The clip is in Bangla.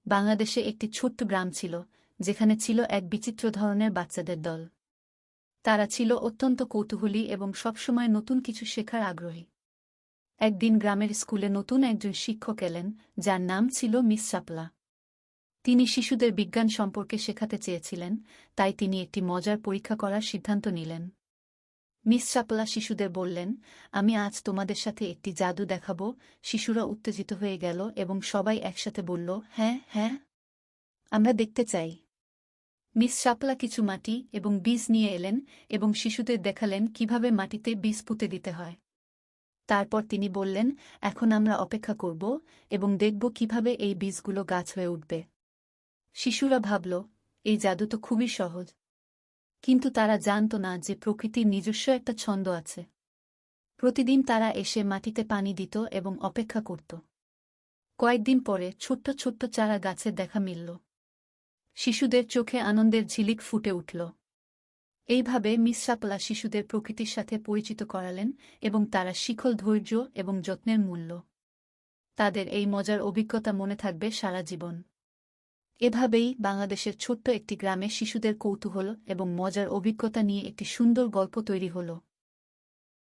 বাংলাদেশে একটি ছোট্ট গ্রাম ছিল, যেখানে ছিল এক বিচিত্র ধরনের বাচ্চাদের দল। তারা ছিল অত্যন্ত কৌতূহলী এবং সবসময় নতুন কিছু শেখার আগ্রহী। একদিন গ্রামের স্কুলে নতুন একজন শিক্ষক এলেন, যার নাম ছিল মিস শাপলা। তিনি শিশুদের বিজ্ঞান সম্পর্কে শেখাতে চেয়েছিলেন, তাই তিনি একটি মজার পরীক্ষা করার সিদ্ধান্ত নিলেন। মিস শাপলা শিশুদের বললেন, আমি আজ তোমাদের সাথে একটি জাদু দেখাব। শিশুরা উত্তেজিত হয়ে গেল এবং সবাই একসাথে বলল, হ্যাঁ হ্যাঁ, আমরা দেখতে চাই। মিস শাপলা কিছু মাটি এবং বীজ নিয়ে এলেন এবং শিশুদের দেখালেন কিভাবে মাটিতে বীজ পুঁতে দিতে হয়। তারপর তিনি বললেন, এখন আমরা অপেক্ষা করব এবং দেখব কিভাবে এই বীজগুলো গাছ হয়ে উঠবে। শিশুরা ভাবল, এই জাদু তো খুবই সহজ। কিন্তু তারা জানত না যে প্রকৃতির নিজস্ব একটা ছন্দ আছে। প্রতিদিন তারা এসে মাটিতে পানি দিত এবং অপেক্ষা করত। কয়েকদিন পরে ছোট্ট ছোট্ট চারা গাছের দেখা মিলল। শিশুদের চোখে আনন্দের ঝিলিক ফুটে উঠল। এইভাবে মিস শাপলা শিশুদের প্রকৃতির সাথে পরিচিত করালেন এবং তারা শিখল ধৈর্য এবং যত্নের মূল্য। তাদের এই মজার অভিজ্ঞতা মনে থাকবে সারা জীবন। এভাবেই বাংলাদেশের ছোট্ট একটি গ্রামে শিশুদের কৌতূহল এবং মজার অভিজ্ঞতা নিয়ে একটি সুন্দর গল্প তৈরি হল।